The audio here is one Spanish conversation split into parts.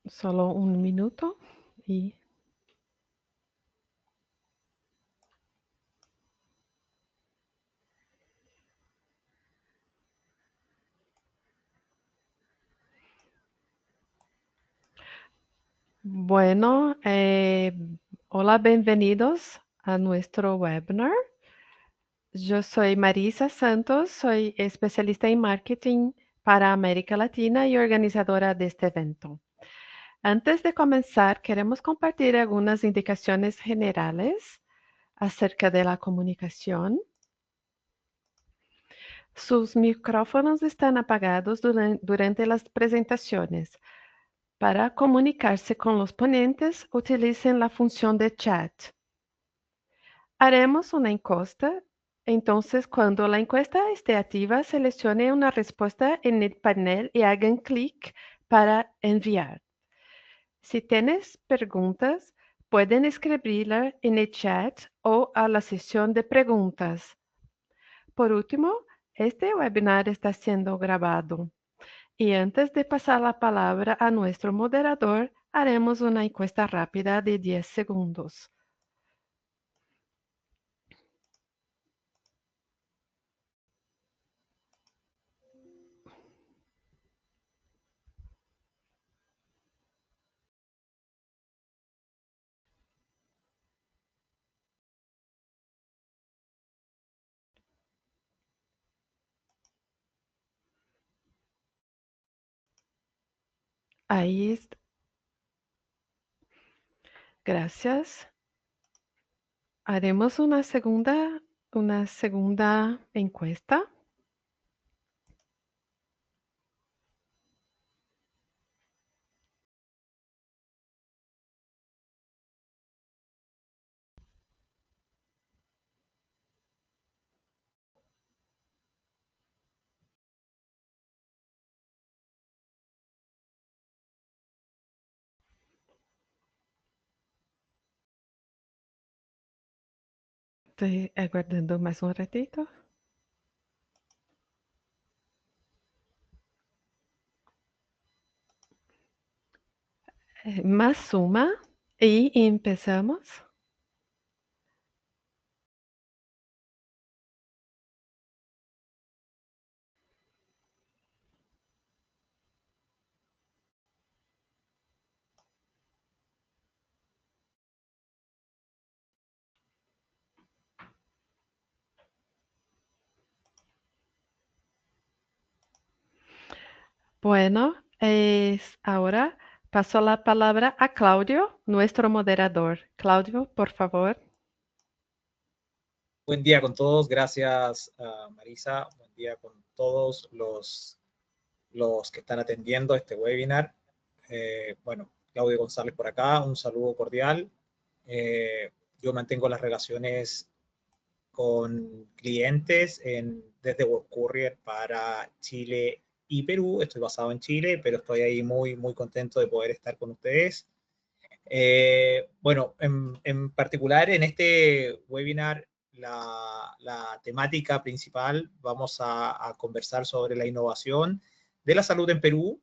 Solo un minuto y bueno, hola, bienvenidos a nuestro webinar. Yo soy Marisa Santos, soy especialista en marketing para América Latina y organizadora de este evento. Antes de comenzar, queremos compartir algunas indicaciones generales acerca de la comunicación. Sus micrófonos están apagados durante las presentaciones. Para comunicarse con los ponentes, utilicen la función de chat. Haremos una encuesta, entonces cuando la encuesta esté activa, seleccione una respuesta en el panel y hagan clic para enviar. Si tienes preguntas, pueden escribirla en el chat o a la sesión de preguntas. Por último, este webinar está siendo grabado. Y antes de pasar la palabra a nuestro moderador, haremos una encuesta rápida de 10 segundos. Ahí está. Gracias. Haremos una segunda encuesta. Estoy aguardando más un ratito. Más suma y empezamos. Bueno, ahora paso la palabra a Claudio, nuestro moderador. Claudio, por favor. Buen día con todos, gracias Marisa, buen día con todos los que están atendiendo este webinar. Bueno, Claudio González por acá, un saludo cordial. Yo mantengo las relaciones con clientes desde World Courier para Chile y Perú. Estoy basado en Chile, pero estoy ahí muy contento de poder estar con ustedes. Bueno, en particular en este webinar, la temática principal, vamos a conversar sobre la innovación de la salud en Perú,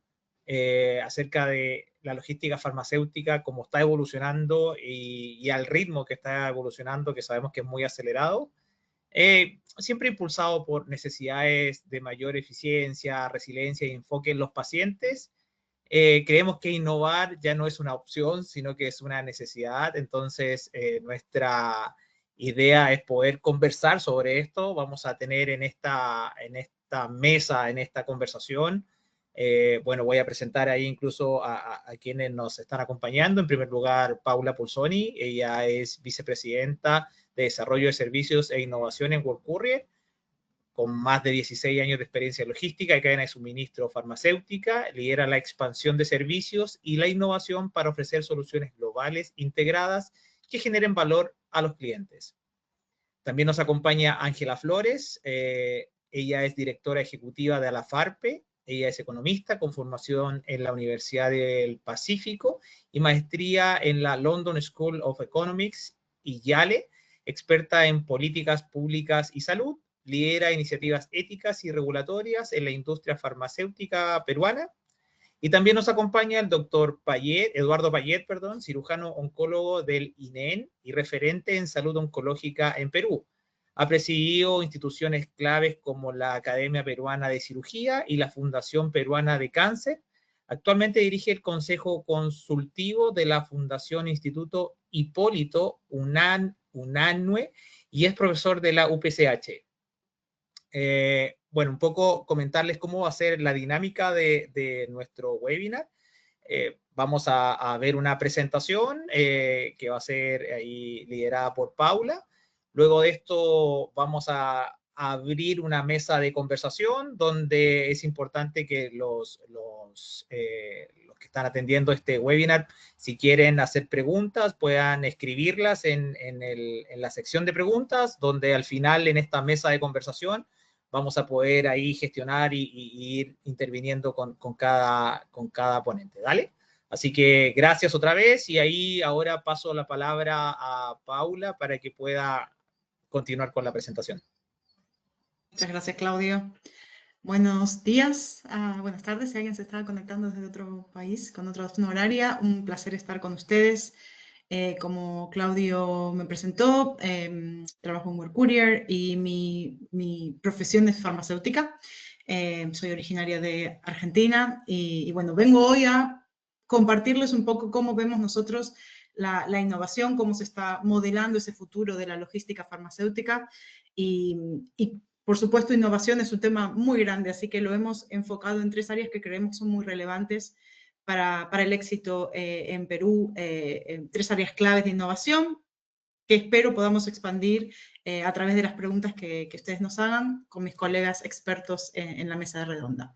acerca de la logística farmacéutica, cómo está evolucionando y al ritmo que está evolucionando, que sabemos que es muy acelerado. Siempre impulsado por necesidades de mayor eficiencia, resiliencia y enfoque en los pacientes. Creemos que innovar ya no es una opción, sino que es una necesidad. Entonces, nuestra idea es poder conversar sobre esto. Vamos a tener en esta mesa, en esta conversación, bueno, voy a presentar ahí incluso a quienes nos están acompañando. En primer lugar, Paula Pulsoni, ella es vicepresidenta de Desarrollo de Servicios e Innovación en World Courier, con más de 16 años de experiencia logística y cadena de suministro farmacéutica, lidera la expansión de servicios y la innovación para ofrecer soluciones globales integradas que generen valor a los clientes. También nos acompaña Ángela Flores, ella es directora ejecutiva de Alafarpe, ella es economista con formación en la Universidad del Pacífico y maestría en la London School of Economics y Yale, experta en políticas públicas y salud, lidera iniciativas éticas y regulatorias en la industria farmacéutica peruana Y también nos acompaña el doctor Eduardo Payet, cirujano oncólogo del INEN y referente en salud oncológica en Perú. Ha presidido instituciones claves como la Academia Peruana de Cirugía y la Fundación Peruana de Cáncer. Actualmente dirige el Consejo Consultivo de la Fundación Instituto Hipólito Unanue y es profesor de la UPCH. Bueno, un poco comentarles cómo va a ser la dinámica de nuestro webinar. Vamos a ver una presentación que va a ser ahí liderada por Paula. Luego de esto vamos a abrir una mesa de conversación donde es importante que los que están atendiendo este webinar, si quieren hacer preguntas, puedan escribirlas en la sección de preguntas, donde al final en esta mesa de conversación vamos a poder ahí gestionar y ir interviniendo con cada ponente, ¿vale? Así que gracias otra vez y ahí ahora paso la palabra a Paula para que pueda continuar con la presentación. Muchas gracias, Claudio. Buenos días, buenas tardes, si alguien se está conectando desde otro país, con otra zona horaria, un placer estar con ustedes. Como Claudio me presentó, trabajo en WorkCourier y mi profesión es farmacéutica. Soy originaria de Argentina y bueno, vengo hoy a compartirles un poco cómo vemos nosotros la innovación, cómo se está modelando ese futuro de la logística farmacéutica y por supuesto, innovación es un tema muy grande, así que lo hemos enfocado en 3 áreas que creemos son muy relevantes para el éxito en Perú, en 3 áreas claves de innovación que espero podamos expandir a través de las preguntas que ustedes nos hagan con mis colegas expertos en la mesa de redonda.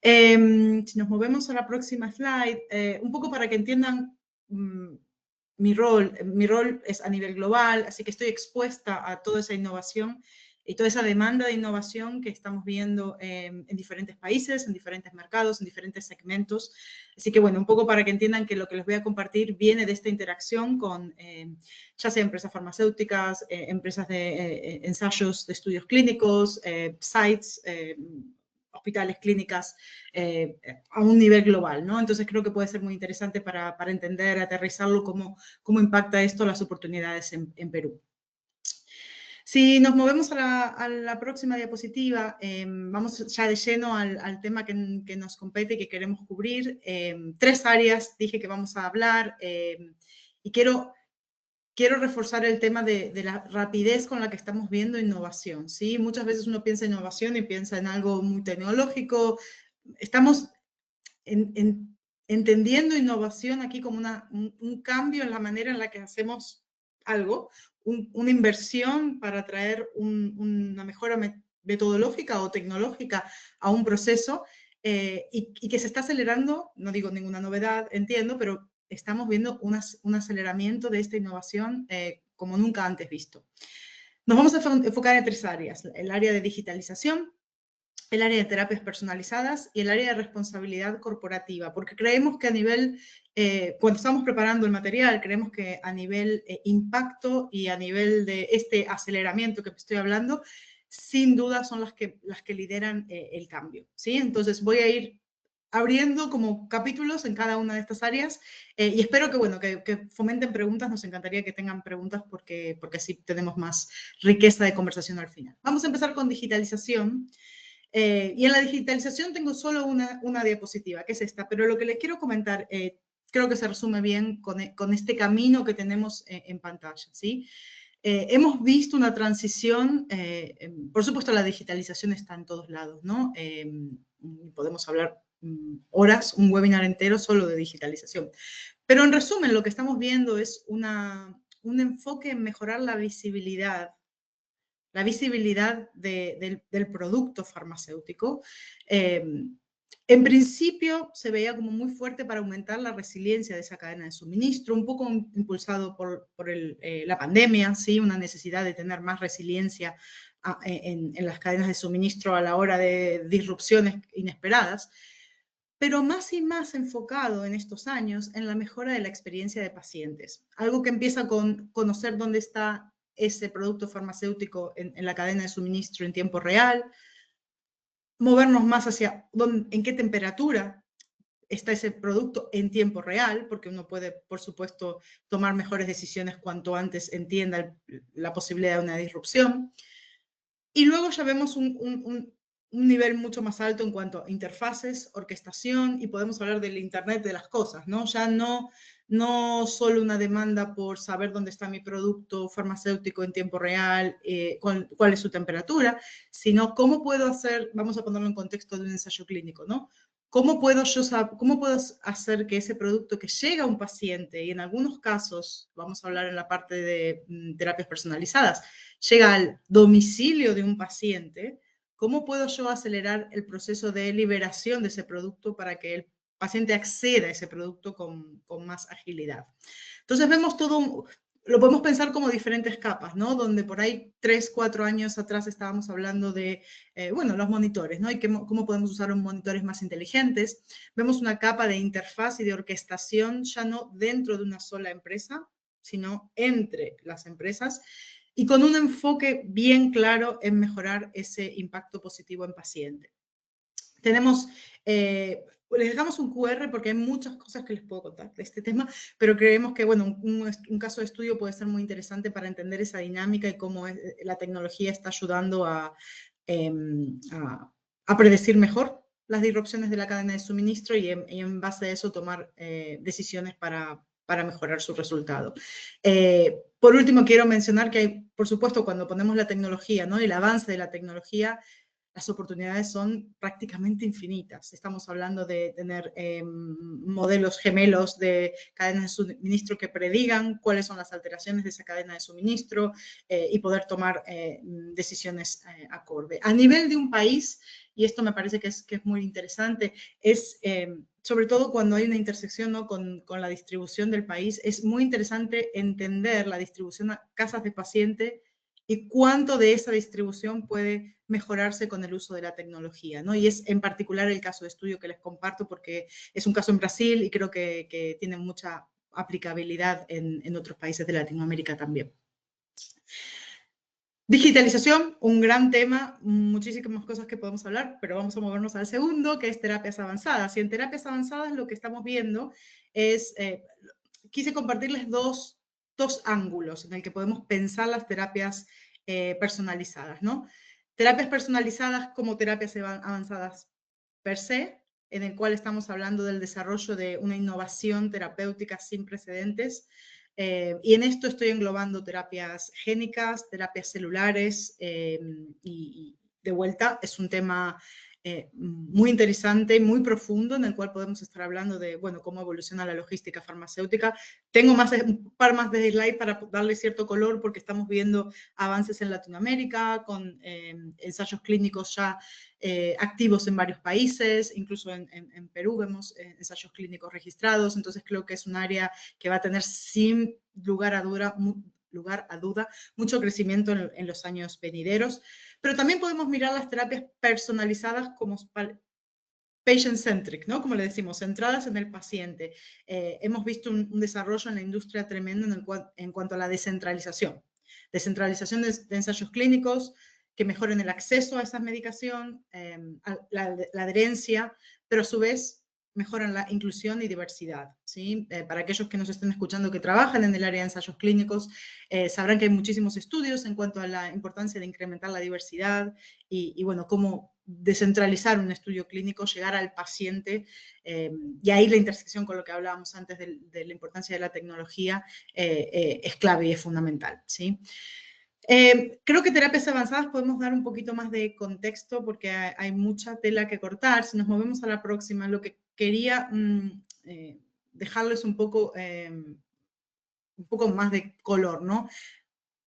Si nos movemos a la próxima slide, un poco para que entiendan mi rol es a nivel global, así que estoy expuesta a toda esa innovación y toda esa demanda de innovación que estamos viendo en diferentes países, en diferentes mercados, en diferentes segmentos. Así que, bueno, un poco para que entiendan que lo que les voy a compartir viene de esta interacción con ya sea empresas farmacéuticas, empresas de ensayos de estudios clínicos, sites, hospitales, clínicas, a un nivel global, ¿no? Entonces creo que puede ser muy interesante para entender, aterrizarlo, cómo impacta esto las oportunidades en Perú. Si nos movemos a la próxima diapositiva, vamos ya de lleno al tema que nos compete y que queremos cubrir. 3 áreas dije que vamos a hablar y quiero reforzar el tema de la rapidez con la que estamos viendo innovación, ¿sí? Muchas veces uno piensa en innovación y piensa en algo muy tecnológico. Estamos entendiendo innovación aquí como un cambio en la manera en la que hacemos algo, una inversión para traer una mejora metodológica o tecnológica a un proceso y que se está acelerando, no digo ninguna novedad, entiendo, pero estamos viendo un aceleramiento de esta innovación como nunca antes visto. Nos vamos a enfocar en 3 áreas, el área de digitalización, el área de terapias personalizadas y el área de responsabilidad corporativa, porque creemos que a nivel, cuando estamos preparando el material, creemos que a nivel impacto y a nivel de este aceleramiento que estoy hablando, sin duda son las que lideran el cambio, ¿sí? Entonces voy a ir abriendo como capítulos en cada una de estas áreas y espero que, bueno, que fomenten preguntas. Nos encantaría que tengan preguntas porque así tenemos más riqueza de conversación al final. Vamos a empezar con digitalización. Y en la digitalización tengo solo una diapositiva, que es esta, pero lo que les quiero comentar creo que se resume bien con este camino que tenemos en pantalla, ¿sí? Hemos visto una transición, por supuesto la digitalización está en todos lados, ¿no? Podemos hablar horas, un webinar entero solo de digitalización. Pero en resumen, lo que estamos viendo es un enfoque en mejorar la visibilidad del producto farmacéutico. En principio se veía como muy fuerte para aumentar la resiliencia de esa cadena de suministro, un poco impulsado por la pandemia, ¿sí? Una necesidad de tener más resiliencia en las cadenas de suministro a la hora de disrupciones inesperadas, pero más y más enfocado en estos años en la mejora de la experiencia de pacientes. Algo que empieza con conocer dónde está ese producto farmacéutico en la cadena de suministro en tiempo real, movernos más hacia en qué temperatura está ese producto en tiempo real, porque uno puede, por supuesto, tomar mejores decisiones cuanto antes entienda la posibilidad de una disrupción. Y luego ya vemos un nivel mucho más alto en cuanto a interfaces, orquestación, y podemos hablar del Internet de las cosas, ¿no? Ya no solo una demanda por saber dónde está mi producto farmacéutico en tiempo real, cuál es su temperatura, sino cómo puedo hacer, vamos a ponerlo en contexto de un ensayo clínico, ¿no? ¿Cómo puedo hacer que ese producto que llega a un paciente, y en algunos casos, vamos a hablar en la parte de terapias personalizadas, llega al domicilio de un paciente, ¿cómo puedo yo acelerar el proceso de liberación de ese producto para que el paciente acceda a ese producto con más agilidad? Entonces vemos todo, lo podemos pensar como diferentes capas, ¿no? Donde por ahí 3, 4 años atrás estábamos hablando de, bueno, los monitores, ¿no? Y cómo podemos usar los monitores más inteligentes. Vemos una capa de interfaz y de orquestación ya no dentro de una sola empresa, sino entre las empresas, y con un enfoque bien claro en mejorar ese impacto positivo en paciente. Tenemos, les dejamos un QR porque hay muchas cosas que les puedo contar de este tema, pero creemos que, bueno, un caso de estudio puede ser muy interesante para entender esa dinámica y cómo la tecnología está ayudando a predecir mejor las disrupciones de la cadena de suministro y en base a eso tomar decisiones para mejorar su resultado. Por último, quiero mencionar que hay, por supuesto, cuando ponemos la tecnología, ¿no? El avance de la tecnología, las oportunidades son prácticamente infinitas. Estamos hablando de tener modelos gemelos de cadenas de suministro que predigan cuáles son las alteraciones de esa cadena de suministro y poder tomar decisiones acorde. A nivel de un país, y esto me parece que es muy interesante, es sobre todo cuando hay una intersección, ¿no? con la distribución del país, es muy interesante entender la distribución a casas de paciente y cuánto de esa distribución puede mejorarse con el uso de la tecnología, ¿no? Y es en particular el caso de estudio que les comparto porque es un caso en Brasil y creo que tiene mucha aplicabilidad en otros países de Latinoamérica también. Digitalización, un gran tema, muchísimas cosas que podemos hablar, pero vamos a movernos al segundo, que es terapias avanzadas. Y en terapias avanzadas lo que estamos viendo es, quise compartirles dos ángulos en el que podemos pensar las terapias personalizadas, ¿no? Terapias personalizadas como terapias avanzadas per se, en el cual estamos hablando del desarrollo de una innovación terapéutica sin precedentes. Y en esto estoy englobando terapias génicas, terapias celulares y de vuelta es un tema muy interesante, muy profundo, en el cual podemos estar hablando de, bueno, cómo evoluciona la logística farmacéutica. Tengo un par más de slides para darle cierto color porque estamos viendo avances en Latinoamérica con ensayos clínicos ya activos en varios países, incluso en Perú vemos ensayos clínicos registrados, entonces creo que es un área que va a tener sin lugar a duda mucho crecimiento en los años venideros. Pero también podemos mirar las terapias personalizadas como patient-centric, ¿no? Como le decimos, centradas en el paciente. Hemos visto un desarrollo en la industria tremendo en cuanto a la descentralización. Descentralización de ensayos clínicos que mejoren el acceso a esa medicación, la adherencia, pero a su vez mejoran la inclusión y diversidad, ¿sí? Para aquellos que nos estén escuchando que trabajan en el área de ensayos clínicos, sabrán que hay muchísimos estudios en cuanto a la importancia de incrementar la diversidad y bueno, cómo descentralizar un estudio clínico, llegar al paciente, y ahí la intersección con lo que hablábamos antes de la importancia de la tecnología es clave y es fundamental, ¿sí? Creo que terapias avanzadas podemos dar un poquito más de contexto porque hay mucha tela que cortar. Si nos movemos a la próxima, lo que quería dejarles un poco más de color, ¿no?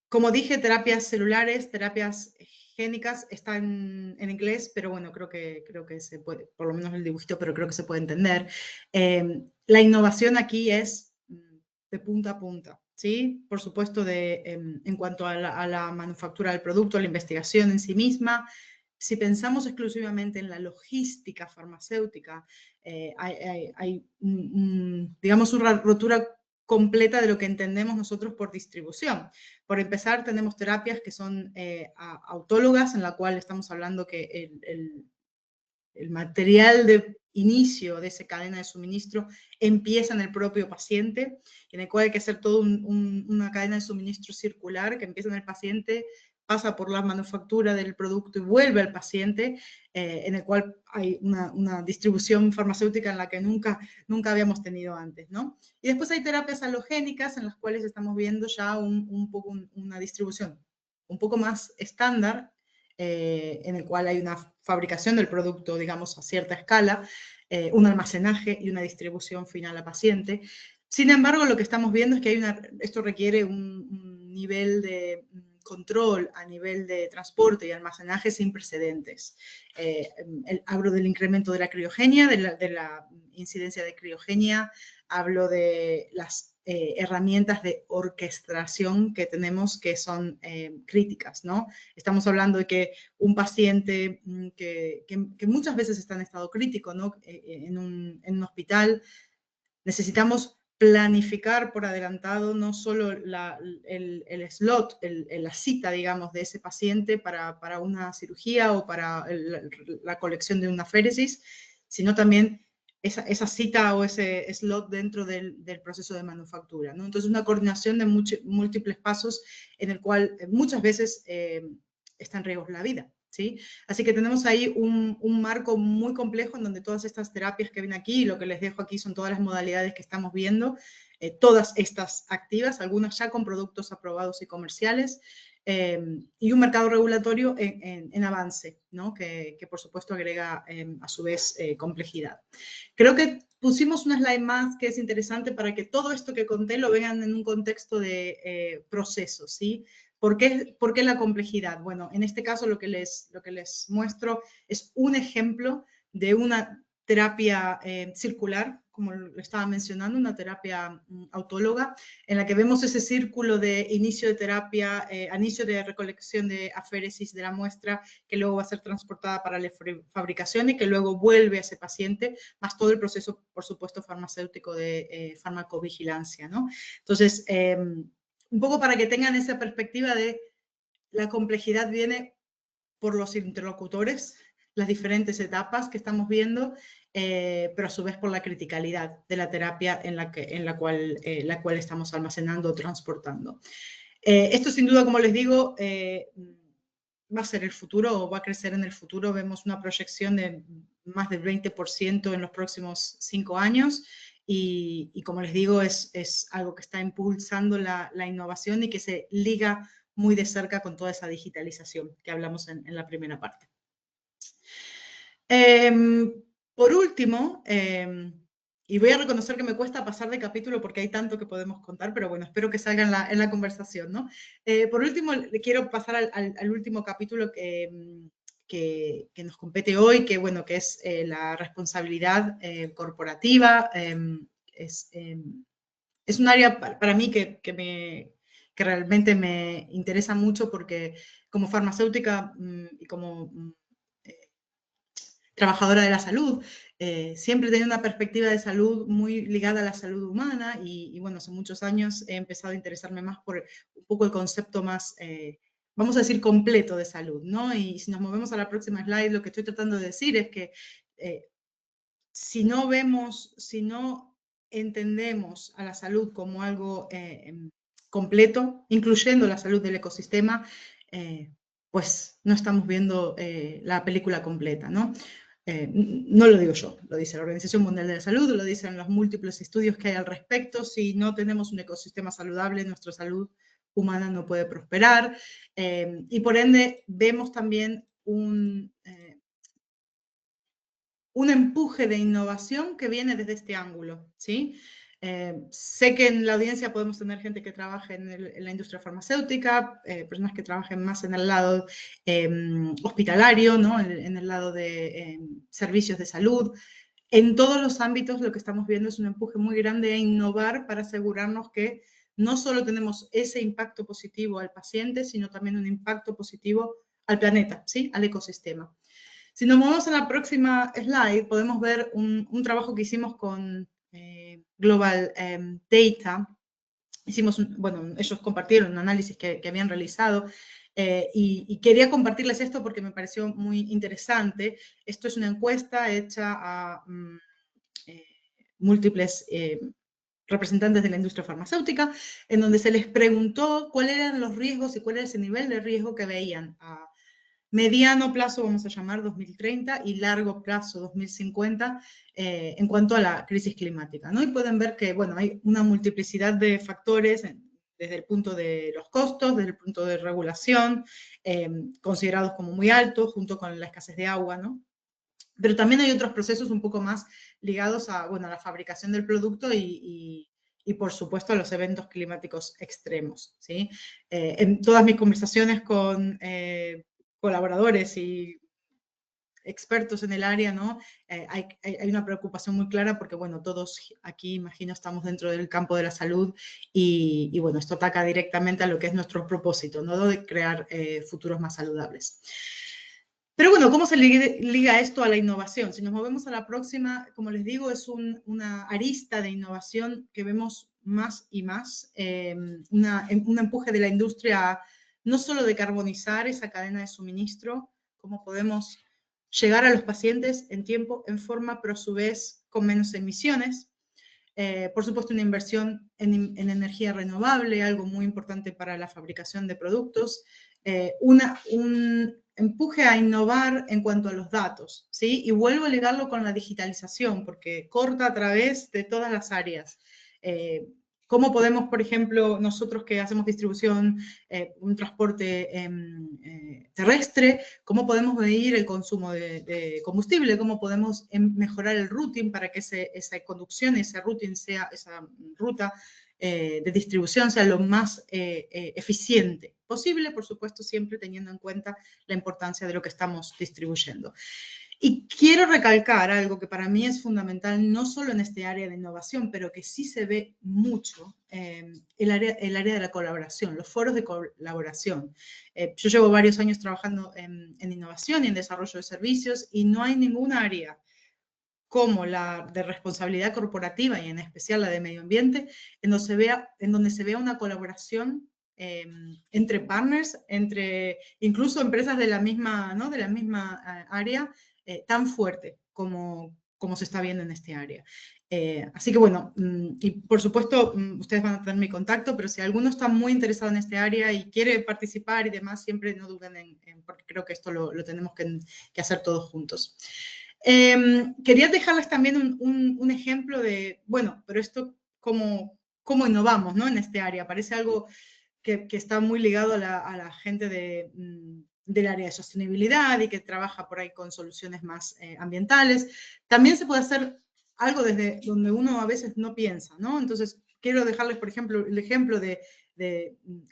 Como dije, terapias celulares, terapias génicas, está en inglés, pero bueno, creo que se puede, por lo menos el dibujito, pero creo que se puede entender. La innovación aquí es de punta a punta, ¿sí? Por supuesto, en cuanto a la manufactura del producto, a la investigación en sí misma. Si pensamos exclusivamente en la logística farmacéutica, hay digamos, una rotura completa de lo que entendemos nosotros por distribución. Por empezar, tenemos terapias que son autólogas, en la cual estamos hablando que el material de inicio de esa cadena de suministro empieza en el propio paciente, en el cual hay que hacer toda una cadena de suministro circular que empieza en el paciente, pasa por la manufactura del producto y vuelve al paciente, en el cual hay una distribución farmacéutica en la que nunca habíamos tenido antes, ¿no? Y después hay terapias halogénicas en las cuales estamos viendo ya un poco una distribución un poco más estándar, en el cual hay una fabricación del producto, digamos, a cierta escala, un almacenaje y una distribución final a paciente. Sin embargo, lo que estamos viendo es que esto requiere un nivel de control a nivel de transporte y almacenaje sin precedentes. Hablo del incremento de la criogenia, de la incidencia de criogenia, hablo de las herramientas de orquestación que tenemos que son críticas, ¿no? Estamos hablando de que un paciente que muchas veces está en estado crítico, ¿no? En un hospital, necesitamos planificar por adelantado no solo el slot, la cita, digamos, de ese paciente para una cirugía o para la colección de una aféresis, sino también esa cita o ese slot dentro del proceso de manufactura, ¿no? Entonces, una coordinación de múltiples pasos en el cual muchas veces está en riesgo la vida, ¿sí? Así que tenemos ahí un marco muy complejo en donde todas estas terapias que ven aquí, lo que les dejo aquí son todas las modalidades que estamos viendo, todas estas activas, algunas ya con productos aprobados y comerciales, y un mercado regulatorio en avance, ¿no? Que por supuesto agrega a su vez complejidad. Creo que pusimos una slide más que es interesante para que todo esto que conté lo vean en un contexto de procesos, ¿sí? ¿Por qué la complejidad? Bueno, en este caso lo que les muestro es un ejemplo de una terapia circular, como lo estaba mencionando, una terapia autóloga, en la que vemos ese círculo de inicio de terapia, inicio de recolección de aféresis de la muestra, que luego va a ser transportada para la fabricación y que luego vuelve a ese paciente, más todo el proceso, por supuesto, farmacéutico de farmacovigilancia, ¿no? Entonces, un poco para que tengan esa perspectiva de la complejidad viene por los interlocutores, las diferentes etapas que estamos viendo, pero a su vez por la criticalidad de la terapia en la cual estamos almacenando o transportando. Esto sin duda, como les digo, va a ser el futuro o va a crecer en el futuro. Vemos una proyección de más del 20% en los próximos 5 años. Y como les digo, es algo que está impulsando la innovación y que se liga muy de cerca con toda esa digitalización que hablamos en la primera parte. Por último, y voy a reconocer que me cuesta pasar de capítulo porque hay tanto que podemos contar, pero bueno, espero que salga en la conversación, ¿no? Por último, quiero pasar al último capítulo que nos compete hoy, que bueno, que es la responsabilidad corporativa. Es un área para mí que realmente me interesa mucho porque como farmacéutica y como trabajadora de la salud, siempre he tenido una perspectiva de salud muy ligada a la salud humana y bueno, hace muchos años he empezado a interesarme más por un poco el concepto más, vamos a decir, completo de salud, ¿no? Y si nos movemos a la próxima slide, lo que estoy tratando de decir es que si no entendemos a la salud como algo completo, incluyendo la salud del ecosistema, pues no estamos viendo la película completa, ¿no? No lo digo yo, lo dice la Organización Mundial de la Salud, lo dicen los múltiples estudios que hay al respecto. Si no tenemos un ecosistema saludable, nuestra salud humana no puede prosperar. Y por ende, vemos también un empuje de innovación que viene desde este ángulo, ¿sí? Sé que en la audiencia podemos tener gente que trabaje en la industria farmacéutica, personas que trabajen más en el lado hospitalario, ¿no? En el lado de servicios de salud. En todos los ámbitos lo que estamos viendo es un empuje muy grande a innovar para asegurarnos que no solo tenemos ese impacto positivo al paciente, sino también un impacto positivo al planeta, ¿sí? Al ecosistema. Si nos movemos a la próxima slide, podemos ver un trabajo que hicimos con Global Data. Bueno, ellos compartieron un análisis que habían realizado Y quería compartirles esto porque me pareció muy interesante. Esto es una encuesta hecha a múltiples representantes de la industria farmacéutica, en donde se les preguntó cuáles eran los riesgos y cuál era ese nivel de riesgo que veían a mediano plazo, vamos a llamar 2030, y largo plazo 2050, en cuanto a la crisis climática, ¿no? Y pueden ver que, bueno, hay una multiplicidad de factores desde el punto de los costos, desde el punto de regulación, considerados como muy altos, junto con la escasez de agua, ¿no? Pero también hay otros procesos un poco más ligados a, bueno, a la fabricación del producto y por supuesto a los eventos climáticos extremos, ¿sí? En todas mis conversaciones con colaboradores y expertos en el área, ¿no? Hay una preocupación muy clara porque, bueno, todos aquí, imagino, estamos dentro del campo de la salud y bueno, esto ataca directamente a lo que es nuestro propósito, ¿no? De crear futuros más saludables. Pero bueno, ¿cómo se liga esto a la innovación? Si nos movemos a la próxima, como les digo, es una arista de innovación que vemos más y más, un empuje de la industria no solo de carbonizar esa cadena de suministro, cómo podemos llegar a los pacientes en tiempo, en forma, pero a su vez con menos emisiones. Por supuesto, una inversión en energía renovable, algo muy importante para la fabricación de productos. Un empuje a innovar en cuanto a los datos, ¿sí? Y vuelvo a ligarlo con la digitalización, porque corta a través de todas las áreas. ¿Cómo podemos, por ejemplo, nosotros que hacemos distribución, un transporte terrestre, cómo podemos medir el consumo de combustible? ¿Cómo podemos mejorar el routing para que esa conducción, ese routing esa ruta de distribución sea lo más eficiente posible? Por supuesto, siempre teniendo en cuenta la importancia de lo que estamos distribuyendo. Y quiero recalcar algo que para mí es fundamental, no solo en este área de innovación, pero que sí se ve mucho, el área de la colaboración, los foros de colaboración. Yo llevo varios años trabajando en innovación y en desarrollo de servicios y no hay ninguna área como la de responsabilidad corporativa y en especial la de medio ambiente, en donde se vea una colaboración entre partners, entre incluso empresas de la misma, ¿no? De la misma área, tan fuerte como se está viendo en este área. Así que bueno, y por supuesto ustedes van a tener mi contacto, pero si alguno está muy interesado en este área y quiere participar y demás, siempre no duden porque creo que esto lo tenemos que hacer todos juntos. Quería dejarles también un ejemplo de, bueno, pero esto cómo innovamos, ¿no? En este área. Parece algo que está muy ligado a la gente del área de sostenibilidad y que trabaja por ahí con soluciones más ambientales. También se puede hacer algo desde donde uno a veces no piensa, ¿no? Entonces, quiero dejarles, por ejemplo, el ejemplo de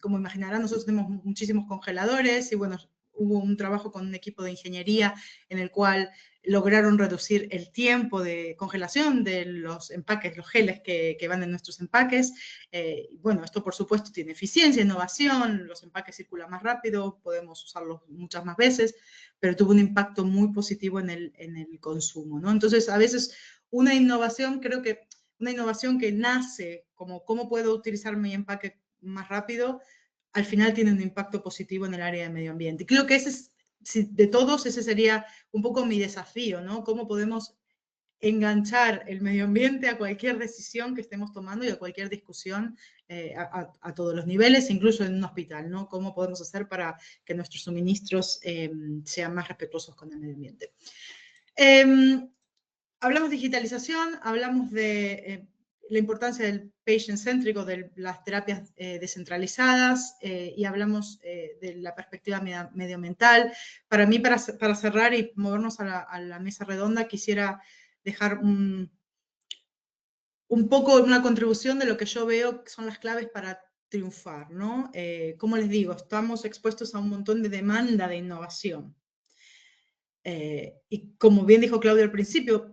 como imaginarán, nosotros tenemos muchísimos congeladores y bueno, hubo un trabajo con un equipo de ingeniería en el cual lograron reducir el tiempo de congelación de los empaques, los geles que van en nuestros empaques. Bueno, esto por supuesto tiene eficiencia, innovación, los empaques circulan más rápido, podemos usarlos muchas más veces, pero tuvo un impacto muy positivo en el consumo, ¿no? Entonces, a veces una innovación, creo que una innovación que nace como cómo puedo utilizar mi empaque más rápido, al final tiene un impacto positivo en el área de medio ambiente. Y creo que de todos, ese sería un poco mi desafío, ¿no? Cómo podemos enganchar el medio ambiente a cualquier decisión que estemos tomando y a cualquier discusión a todos los niveles, incluso en un hospital, ¿no? Cómo podemos hacer para que nuestros suministros sean más respetuosos con el medio ambiente. Hablamos de digitalización, hablamos de la importancia del patient-centric o de las terapias descentralizadas y hablamos de la perspectiva medioambiental. Para mí, para cerrar y movernos a la mesa redonda, quisiera dejar un poco una contribución de lo que yo veo que son las claves para triunfar, ¿no? Como les digo, estamos expuestos a un montón de demanda de innovación. Y como bien dijo Claudia al principio,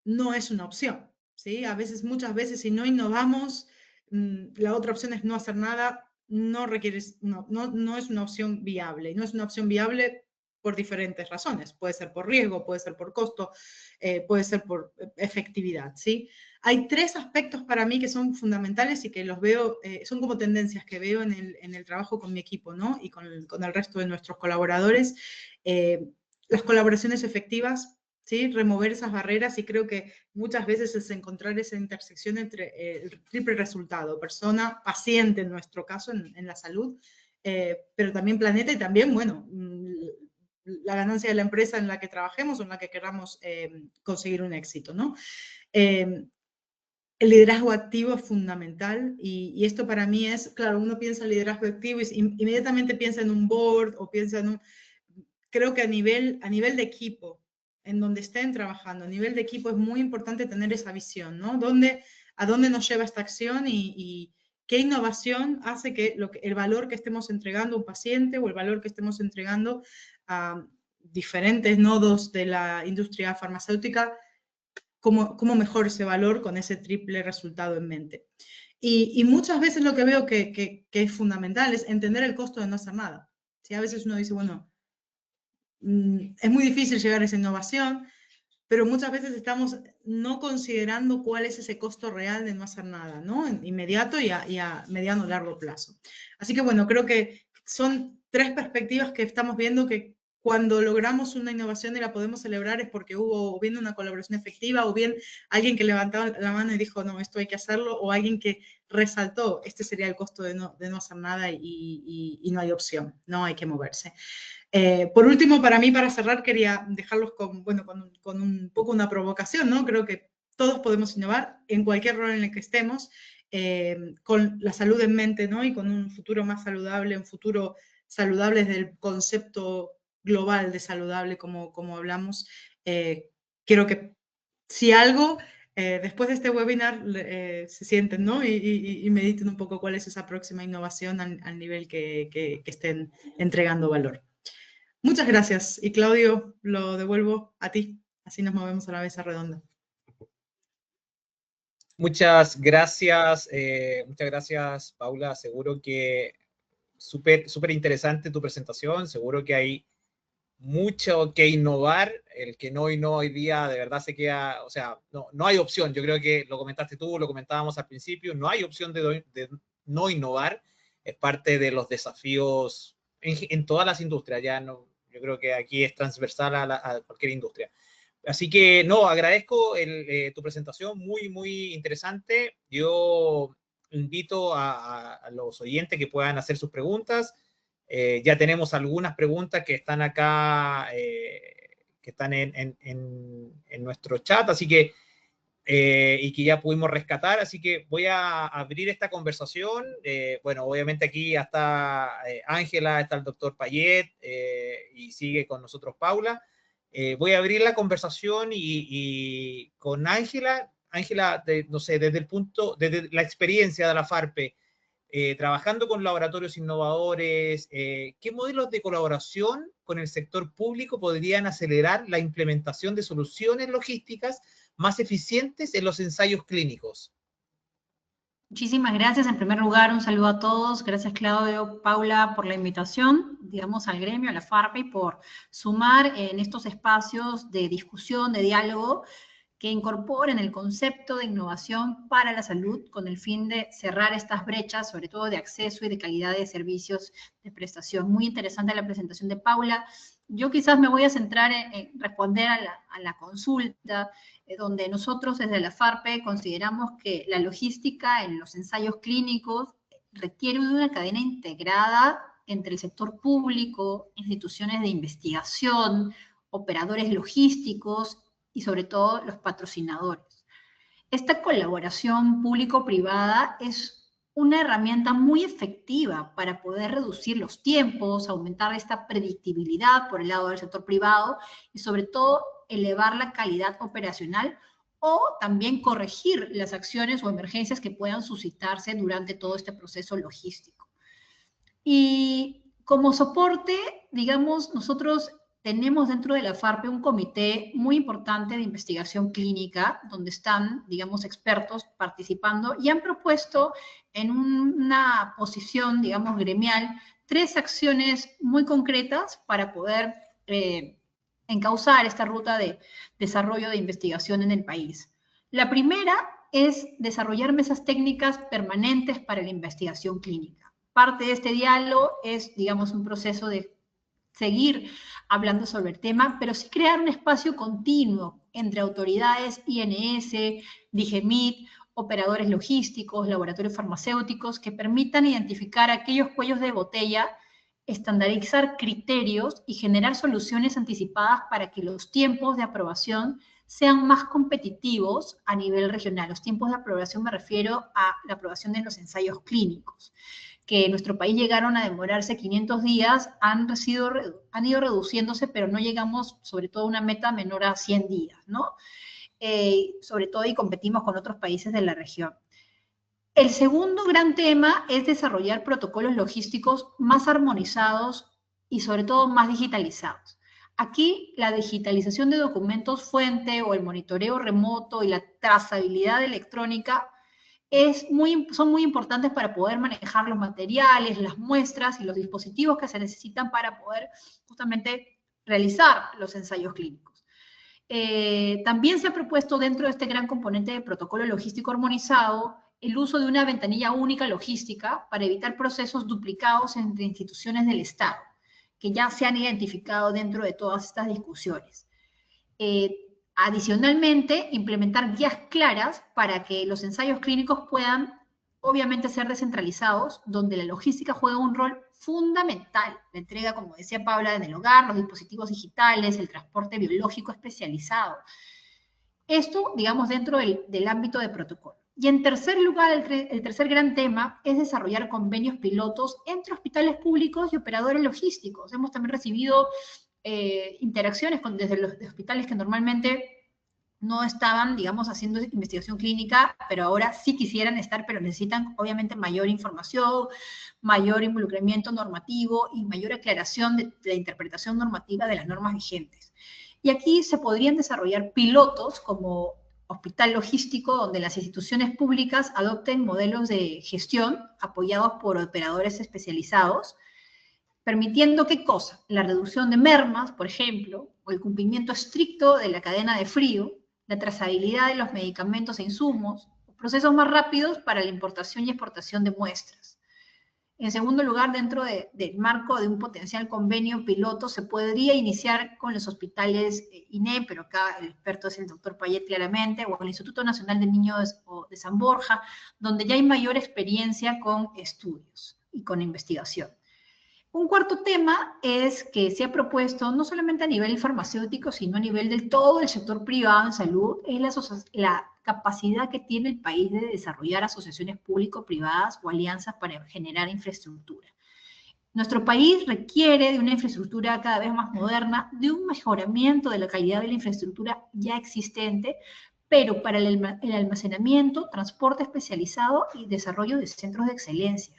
no es una opción, ¿sí? Muchas veces, si no innovamos, la otra opción es no hacer nada, no es una opción viable. Y no es una opción viable por diferentes razones. Puede ser por riesgo, puede ser por costo, puede ser por efectividad, ¿sí? Hay 3 aspectos para mí que son fundamentales y que los veo, son como tendencias que veo en el trabajo con mi equipo, ¿no? Y con el resto de nuestros colaboradores. Las colaboraciones efectivas, ¿sí? Remover esas barreras, y creo que muchas veces es encontrar esa intersección entre el triple resultado, persona, paciente en nuestro caso, en la salud, pero también planeta y también, bueno, la ganancia de la empresa en la que trabajemos o en la que queramos conseguir un éxito, ¿no? El liderazgo activo es fundamental, y esto para mí es, claro, uno piensa en liderazgo activo y inmediatamente piensa en un board o piensa en un... Creo que a nivel de equipo, en donde estén trabajando, a nivel de equipo es muy importante tener esa visión, ¿no? ¿A dónde nos lleva esta acción y qué innovación hace que el valor que estemos entregando a un paciente o el valor que estemos entregando a diferentes nodos de la industria farmacéutica, cómo mejor ese valor con ese triple resultado en mente. Y muchas veces lo que veo que es fundamental es entender el costo de no hacer nada. ¿Sí? A veces uno dice, bueno, es muy difícil llegar a esa innovación, pero muchas veces estamos no considerando cuál es ese costo real de no hacer nada, ¿no? Inmediato y a mediano o largo plazo. Así que bueno, creo que son 3 perspectivas que estamos viendo que cuando logramos una innovación y la podemos celebrar es porque hubo o bien una colaboración efectiva o bien alguien que levantó la mano y dijo, no, esto hay que hacerlo, o alguien que resaltó, este sería el costo de no hacer nada y no hay opción, no hay que moverse. Por último, para mí, para cerrar, quería dejarlos con un poco una provocación, ¿no? Creo que todos podemos innovar en cualquier rol en el que estemos, con la salud en mente, ¿no? Y con un futuro más saludable, un futuro saludable desde el concepto global de saludable, como hablamos. Quiero que, si algo, después de este webinar, se sienten, ¿no? Y mediten un poco cuál es esa próxima innovación al nivel que estén entregando valor. Muchas gracias. Y Claudio, lo devuelvo a ti. Así nos movemos a la mesa redonda. Muchas gracias, Paula. Seguro que súper interesante tu presentación. Seguro que hay mucho que innovar. El que no innova hoy día de verdad se queda, o sea, no hay opción. Yo creo que lo comentaste tú, lo comentábamos al principio, no hay opción de no innovar. Es parte de los desafíos en todas las industrias. Ya no, yo creo que aquí es transversal a cualquier industria. Así que no, agradezco tu presentación, muy interesante. Yo invito a los oyentes que puedan hacer sus preguntas. Ya tenemos algunas preguntas que están acá, que están en nuestro chat, así que, y que ya pudimos rescatar. Así que voy a abrir esta conversación. Bueno, obviamente aquí está Ángela, está el doctor Payet, y sigue con nosotros Paula. Voy a abrir la conversación y con Ángela. Ángela, no sé, desde la experiencia de la FARPE, trabajando con laboratorios innovadores, ¿qué modelos de colaboración con el sector público podrían acelerar la implementación de soluciones logísticas más eficientes en los ensayos clínicos? Muchísimas gracias. En primer lugar, un saludo a todos. Gracias, Claudio, Paula, por la invitación, digamos, al gremio, a la FARPE, y por sumar en estos espacios de discusión, de diálogo, que incorporen el concepto de innovación para la salud con el fin de cerrar estas brechas, sobre todo de acceso y de calidad de servicios de prestación. Muy interesante la presentación de Paula. Yo quizás me voy a centrar en responder a la consulta, donde nosotros desde la FARPE consideramos que la logística en los ensayos clínicos requiere de una cadena integrada entre el sector público, instituciones de investigación, operadores logísticos y sobre todo los patrocinadores. Esta colaboración público-privada es una herramienta muy efectiva para poder reducir los tiempos, aumentar esta predictibilidad por el lado del sector privado y sobre todo elevar la calidad operacional o también corregir las acciones o emergencias que puedan suscitarse durante todo este proceso logístico. Y como soporte, digamos, nosotros tenemos dentro de la FARPE un comité muy importante de investigación clínica, donde están, digamos, expertos participando y han propuesto en una posición, digamos, gremial, 3 acciones muy concretas para poder encauzar esta ruta de desarrollo de investigación en el país. La primera es desarrollar mesas técnicas permanentes para la investigación clínica. Parte de este diálogo es, digamos, un proceso de seguir hablando sobre el tema, pero sí crear un espacio continuo entre autoridades, INS, DIGEMIT, operadores logísticos, laboratorios farmacéuticos, que permitan identificar aquellos cuellos de botella, estandarizar criterios y generar soluciones anticipadas para que los tiempos de aprobación sean más competitivos a nivel regional. Los tiempos de aprobación me refiero a la aprobación de los ensayos clínicos, que en nuestro país llegaron a demorarse 500 días, han ido reduciéndose, pero no llegamos sobre todo a una meta menor a 100 días, ¿no? Sobre todo y competimos con otros países de la región. El segundo gran tema es desarrollar protocolos logísticos más armonizados y sobre todo más digitalizados. Aquí la digitalización de documentos fuente o el monitoreo remoto y la trazabilidad electrónica son muy importantes para poder manejar los materiales, las muestras y los dispositivos que se necesitan para poder justamente realizar los ensayos clínicos. También se ha propuesto dentro de este gran componente de protocolo logístico armonizado el uso de una ventanilla única logística para evitar procesos duplicados entre instituciones del Estado, que ya se han identificado dentro de todas estas discusiones. Adicionalmente, implementar guías claras para que los ensayos clínicos puedan, obviamente, ser descentralizados, donde la logística juega un rol fundamental. La entrega, como decía Paula, en el hogar, los dispositivos digitales, el transporte biológico especializado. Esto, digamos, dentro del ámbito de protocolo. Y en tercer lugar, el tercer gran tema es desarrollar convenios pilotos entre hospitales públicos y operadores logísticos. Hemos también recibido interacciones desde los hospitales que normalmente no estaban, digamos, haciendo investigación clínica, pero ahora sí quisieran estar, pero necesitan, obviamente, mayor información, mayor involucramiento normativo y mayor aclaración de la interpretación normativa de las normas vigentes. Y aquí se podrían desarrollar pilotos como hospital logístico, donde las instituciones públicas adopten modelos de gestión apoyados por operadores especializados, permitiendo ¿qué cosa? La reducción de mermas, por ejemplo, o el cumplimiento estricto de la cadena de frío, la trazabilidad de los medicamentos e insumos, procesos más rápidos para la importación y exportación de muestras. En segundo lugar, dentro del marco de un potencial convenio piloto, se podría iniciar con los hospitales INE, pero acá el experto es el doctor Payet claramente, o con el Instituto Nacional de Niños de San Borja, donde ya hay mayor experiencia con estudios y con investigación. Un cuarto tema es que se ha propuesto, no solamente a nivel farmacéutico, sino a nivel de todo el sector privado en salud, es la capacidad que tiene el país de desarrollar asociaciones público-privadas o alianzas para generar infraestructura. Nuestro país requiere de una infraestructura cada vez más moderna, de un mejoramiento de la calidad de la infraestructura ya existente, pero para el almacenamiento, transporte especializado y desarrollo de centros de excelencia.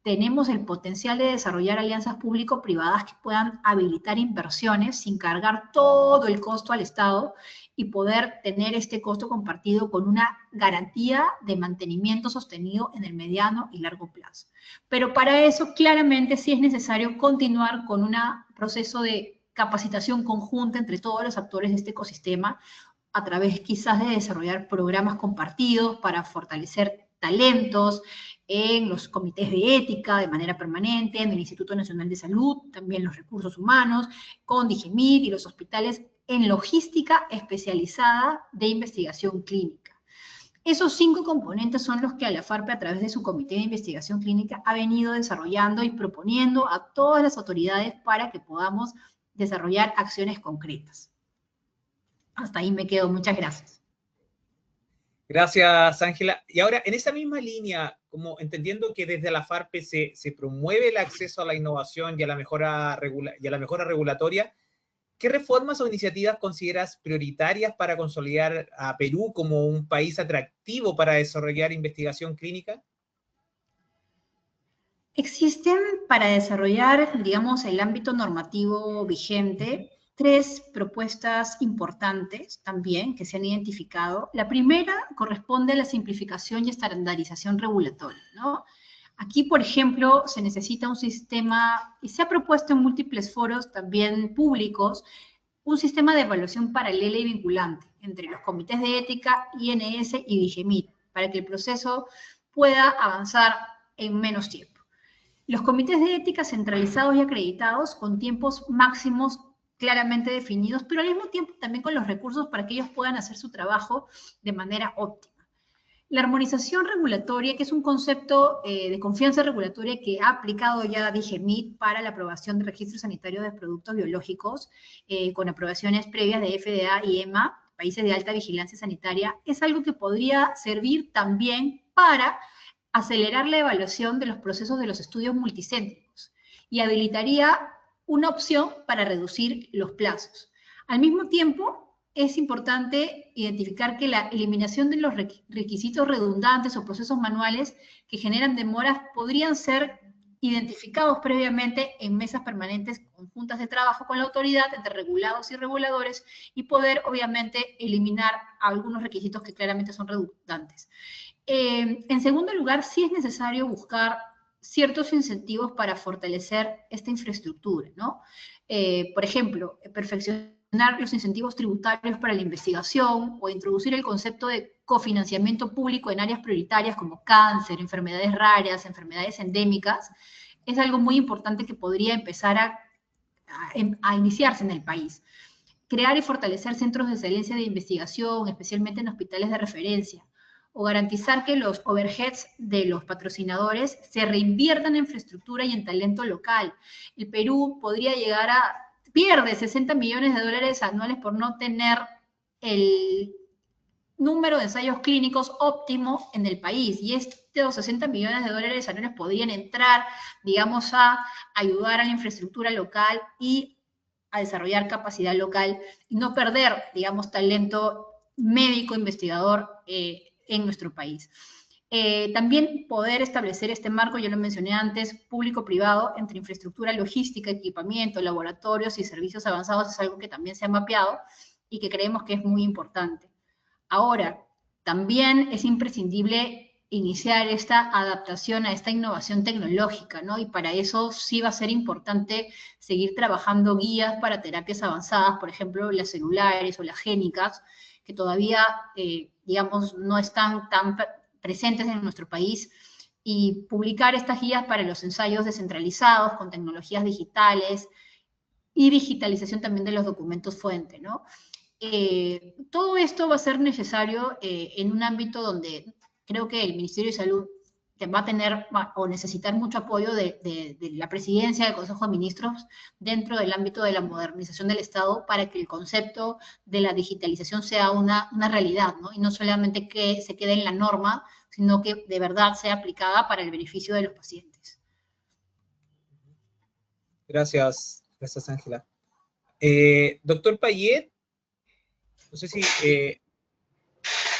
Tenemos el potencial de desarrollar alianzas público-privadas que puedan habilitar inversiones sin cargar todo el costo al Estado y poder tener este costo compartido con una garantía de mantenimiento sostenido en el mediano y largo plazo. Pero para eso, claramente, sí es necesario continuar con un proceso de capacitación conjunta entre todos los actores de este ecosistema, a través quizás de desarrollar programas compartidos para fortalecer talentos, en los comités de ética de manera permanente, en el Instituto Nacional de Salud, también los recursos humanos, con DIGEMIT y los hospitales en logística especializada de investigación clínica. Esos 5 componentes son los que ALAFARPE, a través de su comité de investigación clínica, ha venido desarrollando y proponiendo a todas las autoridades para que podamos desarrollar acciones concretas. Hasta ahí me quedo. Muchas gracias. Gracias, Ángela. Y ahora, en esa misma línea, como entendiendo que desde la FARPE se promueve el acceso a la innovación y a la mejora regulatoria, ¿qué reformas o iniciativas consideras prioritarias para consolidar a Perú como un país atractivo para desarrollar investigación clínica? Existen, para desarrollar, digamos, el ámbito normativo vigente, 3 propuestas importantes también que se han identificado. La primera corresponde a la simplificación y estandarización regulatoria, ¿no? Aquí, por ejemplo, se necesita un sistema, y se ha propuesto en múltiples foros también públicos, un sistema de evaluación paralela y vinculante entre los comités de ética, INS y DIGEMIT, para que el proceso pueda avanzar en menos tiempo. Los comités de ética centralizados y acreditados con tiempos máximos claramente definidos, pero al mismo tiempo también con los recursos para que ellos puedan hacer su trabajo de manera óptima. La armonización regulatoria, que es un concepto de confianza regulatoria que ha aplicado ya DIGEMIT para la aprobación de registros sanitarios de productos biológicos, con aprobaciones previas de FDA y EMA, países de alta vigilancia sanitaria, es algo que podría servir también para acelerar la evaluación de los procesos de los estudios multicéntricos y habilitaría una opción para reducir los plazos. Al mismo tiempo, es importante identificar que la eliminación de los requisitos redundantes o procesos manuales que generan demoras podrían ser identificados previamente en mesas permanentes conjuntas de trabajo con la autoridad entre regulados y reguladores y poder, obviamente, eliminar algunos requisitos que claramente son redundantes. En segundo lugar, sí es necesario buscar ciertos incentivos para fortalecer esta infraestructura, ¿no? Por ejemplo, perfeccionar los incentivos tributarios para la investigación o introducir el concepto de cofinanciamiento público en áreas prioritarias como cáncer, enfermedades raras, enfermedades endémicas, es algo muy importante que podría empezar a iniciarse en el país. Crear y fortalecer centros de excelencia de investigación, especialmente en hospitales de referencia, o garantizar que los overheads de los patrocinadores se reinviertan en infraestructura y en talento local. El Perú podría llegar a pierde 60 millones de dólares anuales por no tener el número de ensayos clínicos óptimo en el país. Y estos 60 millones de dólares anuales podrían entrar, digamos, a ayudar a la infraestructura local y a desarrollar capacidad local y no perder, digamos, talento médico, investigador en nuestro país. También poder establecer este marco, yo lo mencioné antes, público-privado, entre infraestructura logística, equipamiento, laboratorios y servicios avanzados, es algo que también se ha mapeado y que creemos que es muy importante. Ahora, también es imprescindible iniciar esta adaptación a esta innovación tecnológica, ¿no? Y para eso sí va a ser importante seguir trabajando guías para terapias avanzadas, por ejemplo, las celulares o las génicas, que todavía, digamos, no están tan presentes en nuestro país, y publicar estas guías para los ensayos descentralizados con tecnologías digitales y digitalización también de los documentos fuente, ¿no? Todo esto va a ser necesario en un ámbito donde creo que el Ministerio de Salud va a tener o necesitar mucho apoyo de la presidencia del Consejo de Ministros dentro del ámbito de la modernización del Estado para que el concepto de la digitalización sea una realidad, ¿no? Y no solamente que se quede en la norma, sino que de verdad sea aplicada para el beneficio de los pacientes. Gracias, Ángela. Doctor Payet, no sé si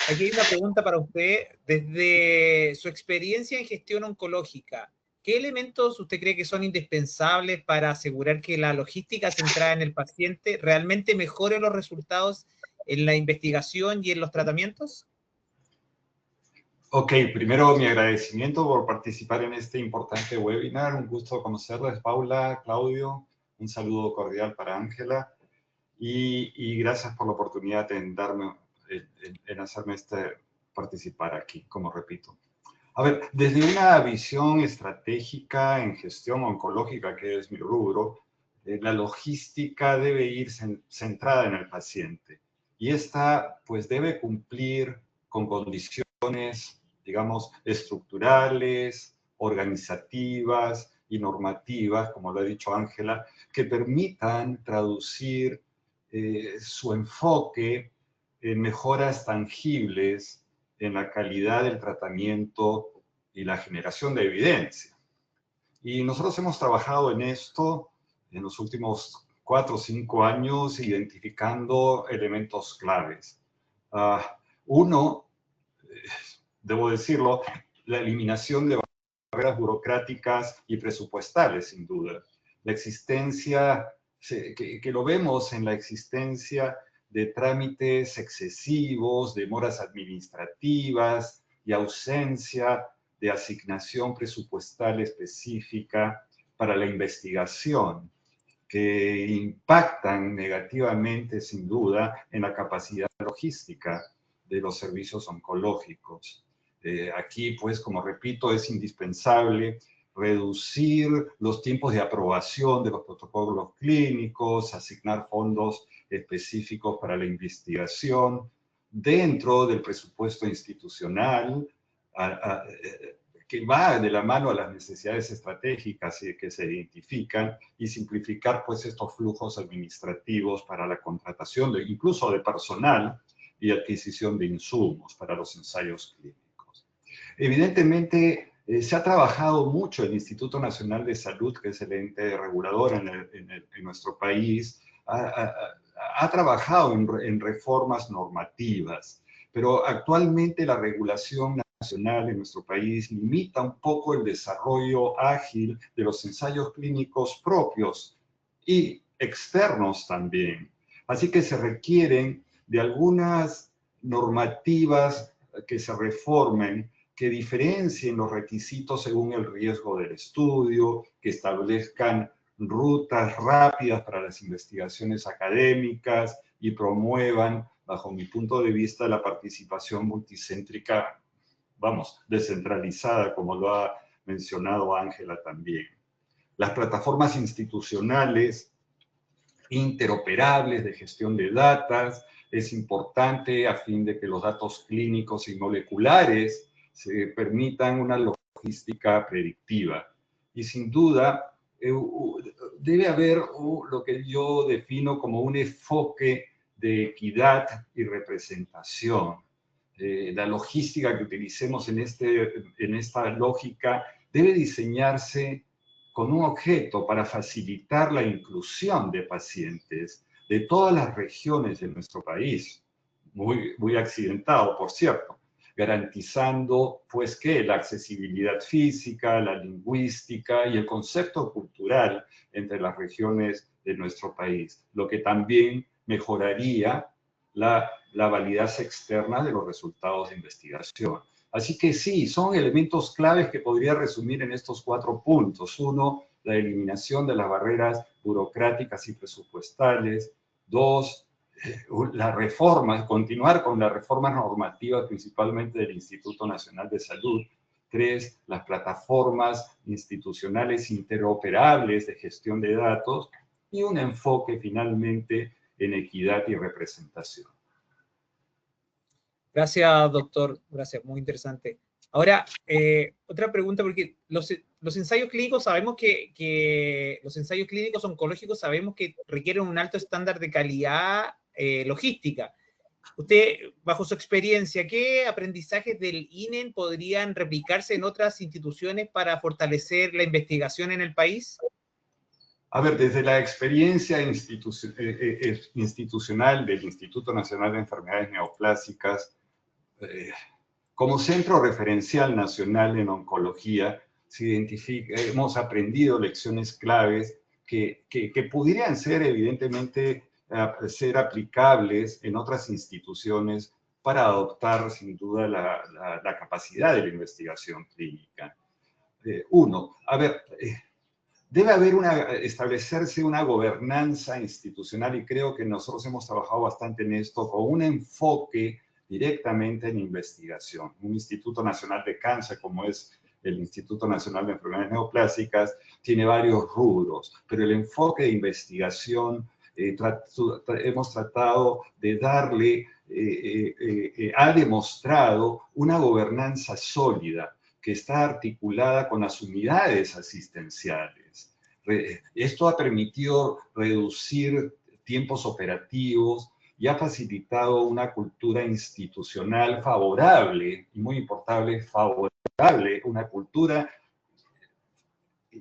aquí hay una pregunta para usted. Desde su experiencia en gestión oncológica, ¿qué elementos usted cree que son indispensables para asegurar que la logística centrada en el paciente realmente mejore los resultados en la investigación y en los tratamientos? Ok, primero mi agradecimiento por participar en este importante webinar. Un gusto conocerles, Paula, Claudio. Un saludo cordial para Ángela. Y gracias por la oportunidad en hacerme participar aquí, como repito. A ver, desde una visión estratégica en gestión oncológica, que es mi rubro, la logística debe ir centrada en el paciente. Y esta, pues, debe cumplir con condiciones, digamos, estructurales, organizativas y normativas, como lo ha dicho Ángela, que permitan traducir su enfoque en mejoras tangibles en la calidad del tratamiento y la generación de evidencia. Y nosotros hemos trabajado en esto en los últimos 4 o 5 años, identificando elementos claves. Uno, debo decirlo, la eliminación de barreras burocráticas y presupuestales, sin duda. La existencia, que lo vemos en la existencia de trámites excesivos, demoras administrativas y ausencia de asignación presupuestal específica para la investigación, que impactan negativamente, sin duda, en la capacidad logística de los servicios oncológicos. Aquí, pues, como repito, es indispensable reducir los tiempos de aprobación de los protocolos clínicos, asignar fondos específicos para la investigación dentro del presupuesto institucional, que va de la mano a las necesidades estratégicas que se identifican, y simplificar, pues, estos flujos administrativos para la contratación incluso de personal y adquisición de insumos para los ensayos clínicos. Evidentemente, se ha trabajado mucho el Instituto Nacional de Salud, que es el ente regulador en nuestro país, ha trabajado en reformas normativas, pero actualmente la regulación nacional en nuestro país limita un poco el desarrollo ágil de los ensayos clínicos propios y externos también. Así que se requieren de algunas normativas que se reformen, que diferencien los requisitos según el riesgo del estudio, que establezcan rutas rápidas para las investigaciones académicas y promuevan, bajo mi punto de vista, la participación multicéntrica, vamos, descentralizada, como lo ha mencionado Ángela también. Las plataformas institucionales interoperables de gestión de datos es importante a fin de que los datos clínicos y moleculares se permitan una logística predictiva. Y sin duda, debe haber lo que yo defino como un enfoque de equidad y representación. La logística que utilicemos en esta lógica debe diseñarse con un objeto para facilitar la inclusión de pacientes de todas las regiones de nuestro país, muy accidentado, por cierto, garantizando, pues, que la accesibilidad física, la lingüística y el concepto cultural entre las regiones de nuestro país, lo que también mejoraría la validez externa de los resultados de investigación. Así que sí, son elementos claves que podría resumir en estos 4 puntos. 1, la eliminación de las barreras burocráticas y presupuestales. 2, la reforma, continuar con la reforma normativa principalmente del Instituto Nacional de Salud. 3, las plataformas institucionales interoperables de gestión de datos. Y un enfoque finalmente en equidad y representación. Gracias, doctor. Gracias, muy interesante. Ahora, otra pregunta, porque los ensayos clínicos sabemos que los ensayos clínicos oncológicos sabemos que requieren un alto estándar de calidad logística. Usted, bajo su experiencia, ¿qué aprendizajes del INEN podrían replicarse en otras instituciones para fortalecer la investigación en el país? A ver, desde la experiencia institucional del Instituto Nacional de Enfermedades Neoplásicas, como centro referencial nacional en oncología, hemos aprendido lecciones claves que pudieran ser, evidentemente, ser aplicables en otras instituciones para adoptar, sin duda, la capacidad de la investigación clínica. 1, a ver, debe establecerse una gobernanza institucional, y creo que nosotros hemos trabajado bastante en esto, con un enfoque directamente en investigación. Un Instituto Nacional de Cáncer, como es el Instituto Nacional de Enfermedades Neoplásicas, tiene varios rubros, pero el enfoque de investigación hemos tratado de darle, ha demostrado una gobernanza sólida que está articulada con las unidades asistenciales. Esto ha permitido reducir tiempos operativos y ha facilitado una cultura institucional favorable, y muy importante, favorable, una cultura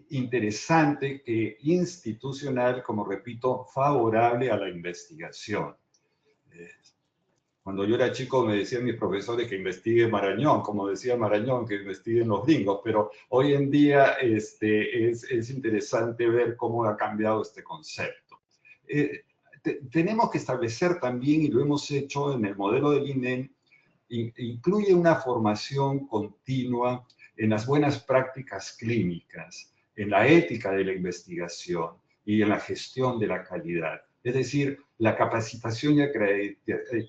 interesante, institucional, como repito, favorable a la investigación. Cuando yo era chico me decían mis profesores que investigue Marañón, como decía Marañón, que investiguen los gringos, pero hoy en día es interesante ver cómo ha cambiado este concepto. Tenemos que establecer también, y lo hemos hecho en el modelo del INEN, incluye una formación continua en las buenas prácticas clínicas, en la ética de la investigación y en la gestión de la calidad. Es decir, la capacitación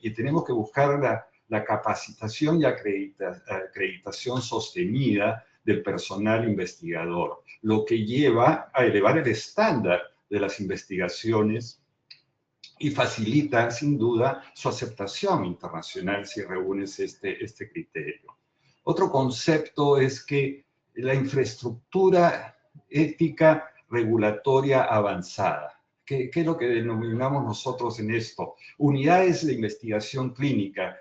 y tenemos que buscar la capacitación y acreditación sostenida del personal investigador, lo que lleva a elevar el estándar de las investigaciones y facilita, sin duda, su aceptación internacional si reúnes este criterio. Otro concepto es que la infraestructura ética regulatoria avanzada. ¿Qué es lo que denominamos nosotros en esto? Unidades de investigación clínica,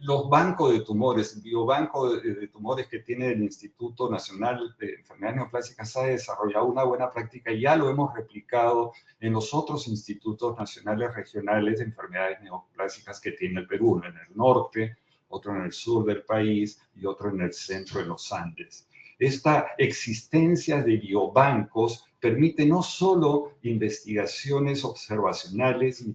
los bancos de tumores, el biobanco de tumores que tiene el Instituto Nacional de Enfermedades Neoplásicas ha desarrollado una buena práctica y ya lo hemos replicado en los otros institutos nacionales regionales de enfermedades neoplásicas que tiene el Perú, en el norte, otro en el sur del país y otro en el centro de los Andes. Esta existencia de biobancos permite no solo investigaciones observacionales y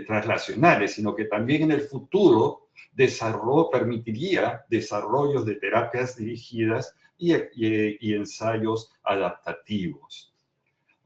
traslacionales, sino que también en el futuro permitiría desarrollos de terapias dirigidas y ensayos adaptativos.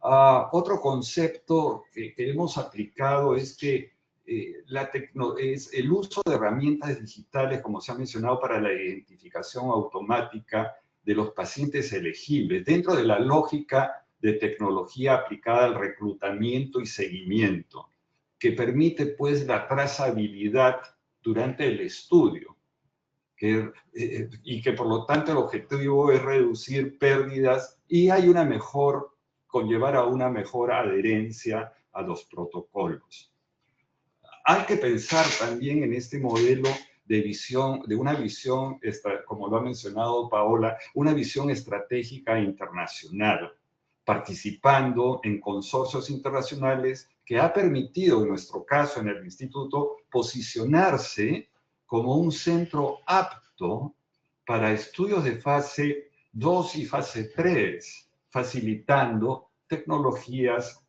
Otro concepto que hemos aplicado es que es el uso de herramientas digitales, como se ha mencionado, para la identificación automática de los pacientes elegibles, dentro de la lógica de tecnología aplicada al reclutamiento y seguimiento, que permite pues la trazabilidad durante el estudio, y que por lo tanto el objetivo es reducir pérdidas y conllevar a una mejor adherencia a los protocolos. Hay que pensar también en este modelo de una visión, como lo ha mencionado Paola, una visión estratégica internacional, participando en consorcios internacionales que ha permitido, en nuestro caso, en el instituto, posicionarse como un centro apto para estudios de fase 2 y fase 3, facilitando tecnologías,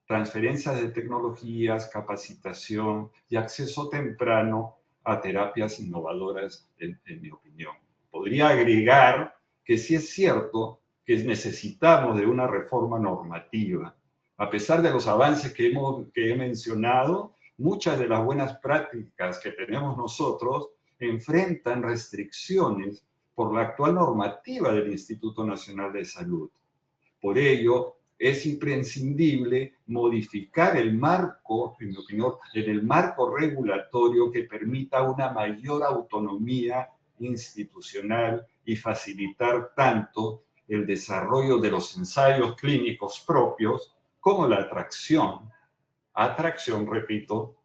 transferencias de tecnologías, capacitación y acceso temprano a terapias innovadoras, en mi opinión. Podría agregar que sí es cierto que necesitamos de una reforma normativa. A pesar de los avances que he mencionado, muchas de las buenas prácticas que tenemos nosotros enfrentan restricciones por la actual normativa del Instituto Nacional de Salud. Por ello, es imprescindible modificar el marco, en mi opinión, en el marco regulatorio que permita una mayor autonomía institucional y facilitar tanto el desarrollo de los ensayos clínicos propios como la atracción, repito,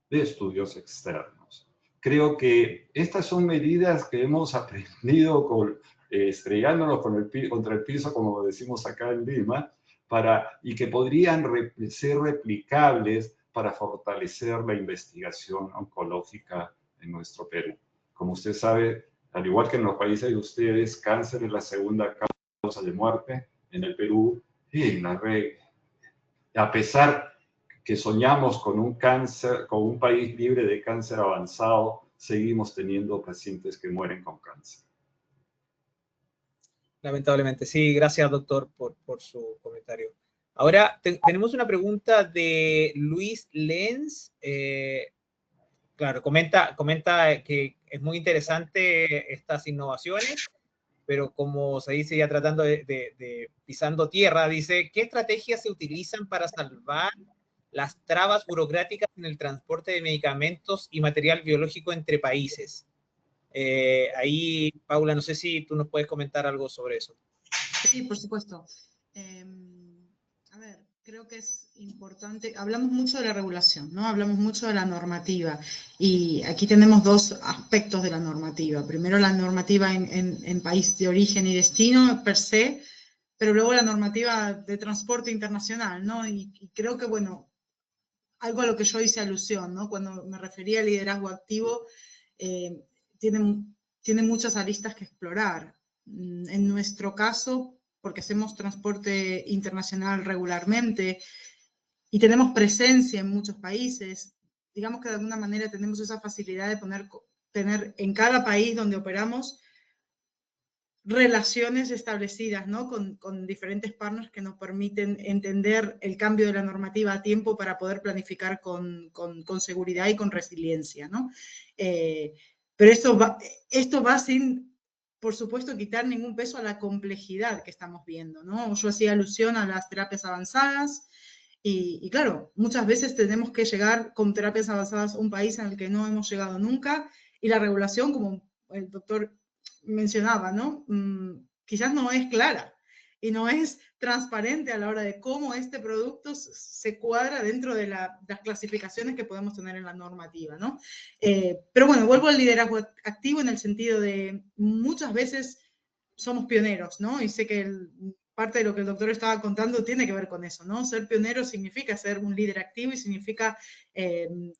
de estudios externos. Creo que estas son medidas que hemos aprendido estrellándonos contra el piso, como decimos acá en Lima, y que podrían ser replicables para fortalecer la investigación oncológica en nuestro Perú. Como usted sabe, al igual que en los países de ustedes, cáncer es la segunda causa de muerte en el Perú y a pesar que soñamos con un país libre de cáncer avanzado, seguimos teniendo pacientes que mueren con cáncer. Lamentablemente, sí. Gracias, doctor, por su comentario. Ahora, tenemos una pregunta de Luis Lenz. Claro, comenta que es muy interesante estas innovaciones, pero como se dice ya tratando de pisando tierra, dice, ¿qué estrategias se utilizan para salvar las trabas burocráticas en el transporte de medicamentos y material biológico entre países? Ahí, Paula, no sé si tú nos puedes comentar algo sobre eso. Sí, por supuesto. A ver, creo que es importante, hablamos mucho de la regulación, ¿no? Hablamos mucho de la normativa y aquí tenemos dos aspectos de la normativa. Primero la normativa en país de origen y destino per se, pero luego la normativa de transporte internacional, ¿no? Y creo que, bueno, algo a lo que yo hice alusión, ¿no? Cuando me refería al liderazgo activo, tiene muchas aristas que explorar. En nuestro caso, porque hacemos transporte internacional regularmente y tenemos presencia en muchos países, digamos que de alguna manera tenemos esa facilidad de tener en cada país donde operamos relaciones establecidas, ¿no? con diferentes partners que nos permiten entender el cambio de la normativa a tiempo para poder planificar con seguridad y con resiliencia, ¿no? Pero esto va sin, por supuesto, quitar ningún peso a la complejidad que estamos viendo, ¿no? Yo hacía alusión a las terapias avanzadas y claro, muchas veces tenemos que llegar con terapias avanzadas a un país en el que no hemos llegado nunca y la regulación, como el doctor mencionaba, ¿no? Quizás no es clara y no es transparente a la hora de cómo este producto se cuadra dentro de las clasificaciones que podemos tener en la normativa, ¿no? Pero bueno, vuelvo al liderazgo activo en el sentido de muchas veces somos pioneros, ¿no? Y sé que parte de lo que el doctor estaba contando tiene que ver con eso, ¿no? Ser pionero significa ser un líder activo y significa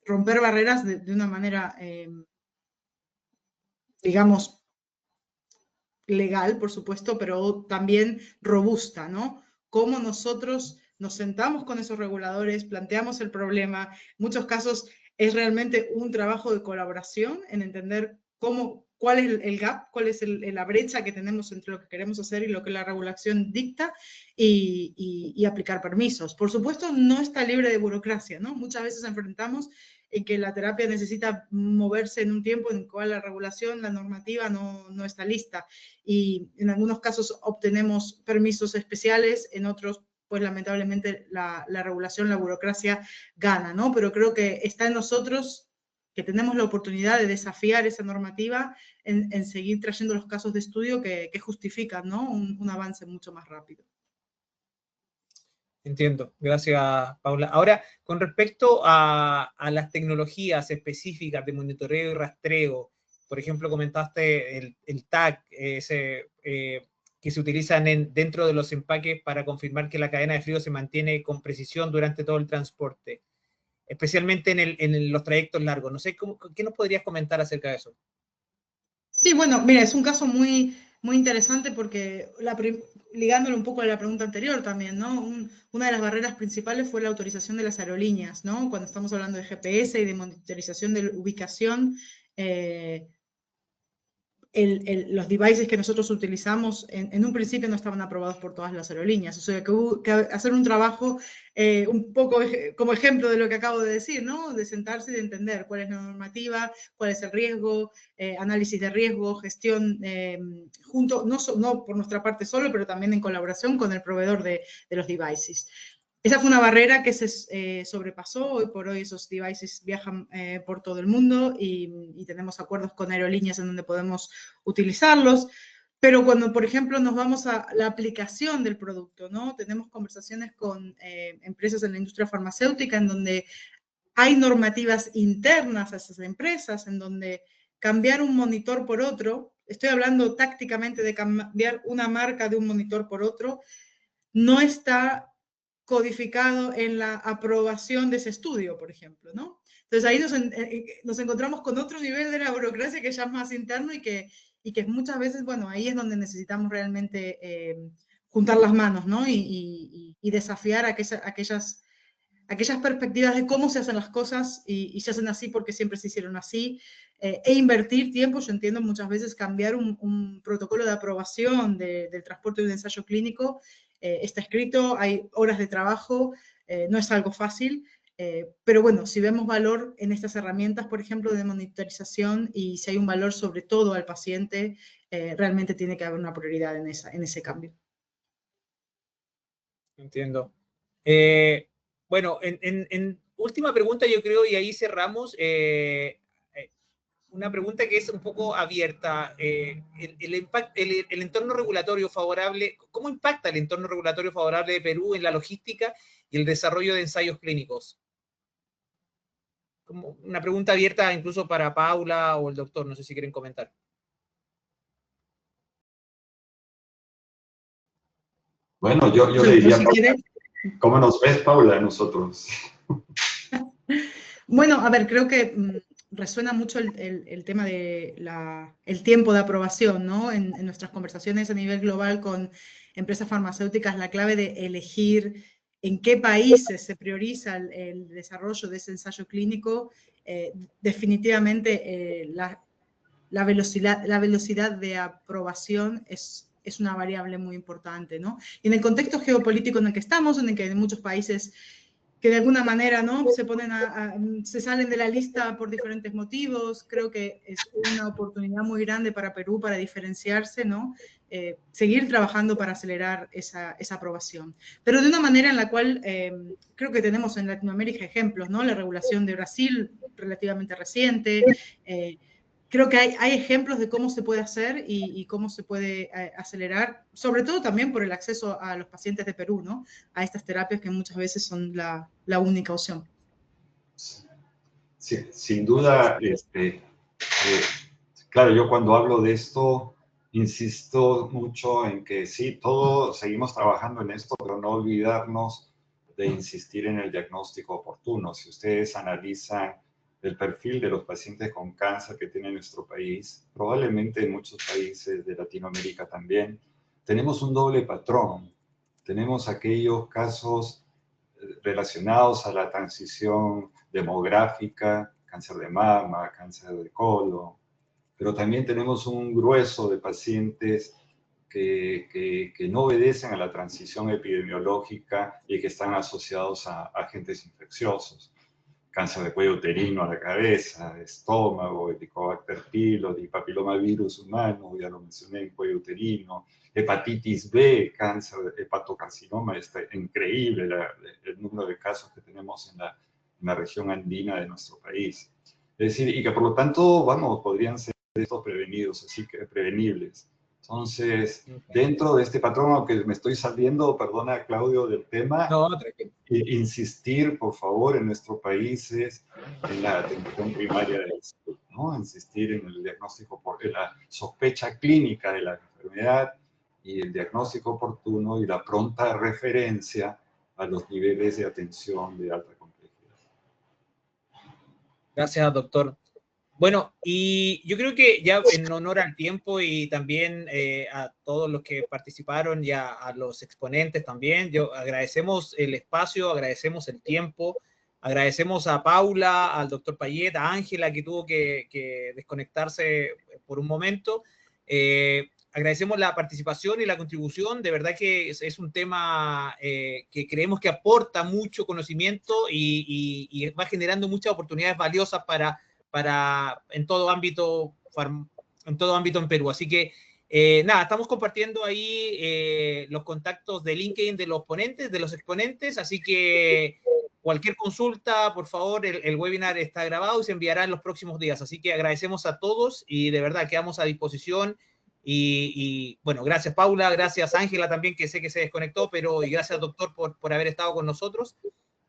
romper barreras de una manera, digamos, legal, por supuesto, pero también robusta, ¿no? Cómo nosotros nos sentamos con esos reguladores, planteamos el problema. En muchos casos es realmente un trabajo de colaboración en entender cuál es el gap, cuál es la brecha que tenemos entre lo que queremos hacer y lo que la regulación dicta y aplicar permisos. Por supuesto, no está libre de burocracia, ¿no? Muchas veces enfrentamos en que la terapia necesita moverse en un tiempo en el cual la regulación, la normativa no está lista. Y en algunos casos obtenemos permisos especiales, en otros, pues lamentablemente la regulación, la burocracia gana, ¿no? Pero creo que está en nosotros, que tenemos la oportunidad de desafiar esa normativa, en seguir trayendo los casos de estudio que justifican, ¿no? un avance mucho más rápido. Entiendo, gracias Paula. Ahora, con respecto a las tecnologías específicas de monitoreo y rastreo, por ejemplo, comentaste el tag, que se utilizan dentro de los empaques para confirmar que la cadena de frío se mantiene con precisión durante todo el transporte, especialmente en los trayectos largos. No sé, ¿qué nos podrías comentar acerca de eso? Sí, bueno, mira, es un caso muy, muy interesante porque ligándolo un poco a la pregunta anterior también, ¿no? Una de las barreras principales fue la autorización de las aerolíneas, ¿no? Cuando estamos hablando de GPS y de monitorización de ubicación, los devices que nosotros utilizamos en un principio no estaban aprobados por todas las aerolíneas. O sea, que hubo que hacer un trabajo un poco como ejemplo de lo que acabo de decir, ¿no? De sentarse y de entender cuál es la normativa, cuál es el riesgo, análisis de riesgo, gestión junto, no por nuestra parte solo, pero también en colaboración con el proveedor de los devices. Esa fue una barrera que se sobrepasó. Hoy por hoy esos devices viajan por todo el mundo y tenemos acuerdos con aerolíneas en donde podemos utilizarlos. Pero cuando, por ejemplo, nos vamos a la aplicación del producto, ¿no? Tenemos conversaciones con empresas en la industria farmacéutica en donde hay normativas internas a esas empresas, en donde cambiar un monitor por otro, estoy hablando tácticamente de cambiar una marca de un monitor por otro, no está codificado en la aprobación de ese estudio, por ejemplo, ¿no? Entonces ahí nos encontramos con otro nivel de la burocracia que ya es más interno y que muchas veces, bueno, ahí es donde necesitamos realmente juntar las manos, ¿no? Y desafiar aquellas perspectivas de cómo se hacen las cosas y se hacen así porque siempre se hicieron así, e invertir tiempo. Yo entiendo muchas veces cambiar un protocolo de aprobación del transporte de un ensayo clínico, está escrito, hay horas de trabajo, no es algo fácil, pero bueno, si vemos valor en estas herramientas, por ejemplo, de monitorización, y si hay un valor sobre todo al paciente, realmente tiene que haber una prioridad en ese cambio. Entiendo. Bueno, en última pregunta yo creo, y ahí cerramos, una pregunta que es un poco abierta. El entorno regulatorio favorable, ¿cómo impacta el entorno regulatorio favorable de Perú en la logística y el desarrollo de ensayos clínicos? Como una pregunta abierta incluso para Paula o el doctor, no sé si quieren comentar. Bueno, yo le diría, ¿cómo nos ves, Paula, nosotros? Bueno, a ver, creo que resuena mucho el tema de el tiempo de aprobación, ¿no? En nuestras conversaciones a nivel global con empresas farmacéuticas, la clave de elegir en qué países se prioriza el desarrollo de ese ensayo clínico, definitivamente la velocidad de aprobación es una variable muy importante, ¿no? Y en el contexto geopolítico en el que estamos, en el que hay muchos países que de alguna manera, ¿no?, se salen de la lista por diferentes motivos, creo que es una oportunidad muy grande para Perú para diferenciarse, ¿no? Seguir trabajando para acelerar esa aprobación. Pero de una manera en la cual creo que tenemos en Latinoamérica ejemplos, ¿no? La regulación de Brasil, relativamente reciente. Creo que hay ejemplos de cómo se puede hacer y cómo se puede acelerar, sobre todo también por el acceso a los pacientes de Perú, ¿no?, a estas terapias que muchas veces son la única opción. Sí, sin duda, claro, yo cuando hablo de esto, insisto mucho en que sí, todos seguimos trabajando en esto, pero no olvidarnos de insistir en el diagnóstico oportuno. Si ustedes analizan el perfil de los pacientes con cáncer que tiene nuestro país, probablemente en muchos países de Latinoamérica también, tenemos un doble patrón. Tenemos aquellos casos relacionados a la transición demográfica, cáncer de mama, cáncer de colon, pero también tenemos un grueso de pacientes que no obedecen a la transición epidemiológica y que están asociados a agentes infecciosos. Cáncer de cuello uterino a la cabeza, de estómago, Helicobacter pylori, papilomavirus humano, ya lo mencioné, en cuello uterino, hepatitis B, cáncer, hepatocarcinoma, está increíble el número de casos que tenemos en la región andina de nuestro país. Es decir, y que por lo tanto, vamos, podrían ser estos prevenidos, así que prevenibles. Entonces, dentro de este patrón, aunque me estoy saliendo, perdona Claudio, del tema, No, tranquilo. Insistir, por favor, en nuestros países en la atención primaria de la salud, ¿no? Insistir en el diagnóstico, en la sospecha clínica de la enfermedad y el diagnóstico oportuno y la pronta referencia a los niveles de atención de alta complejidad. Gracias, doctor. Bueno, y yo creo que ya en honor al tiempo y también a todos los que participaron y a los exponentes también, yo agradecemos el espacio, agradecemos el tiempo, agradecemos a Paula, al doctor Payet, a Ángela que tuvo que desconectarse por un momento. Agradecemos la participación y la contribución, de verdad que es un tema que creemos que aporta mucho conocimiento y va generando muchas oportunidades valiosas para en todo ámbito en Perú. Así que, nada, estamos compartiendo ahí los contactos de LinkedIn de los ponentes, de los exponentes, así que cualquier consulta, por favor, el webinar está grabado y se enviará en los próximos días. Así que agradecemos a todos y de verdad quedamos a disposición. Y bueno, gracias Paula, gracias Ángela también, que sé que se desconectó, y gracias doctor por haber estado con nosotros.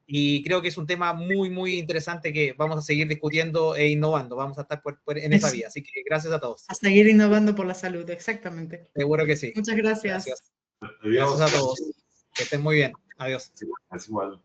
Y creo que es un tema muy, muy interesante que vamos a seguir discutiendo e innovando. Vamos a estar en esa vía. Así que gracias a todos. A seguir innovando por la salud, exactamente. Seguro que sí. Muchas gracias. Gracias a todos. Que estén muy bien. Adiós. Es igual.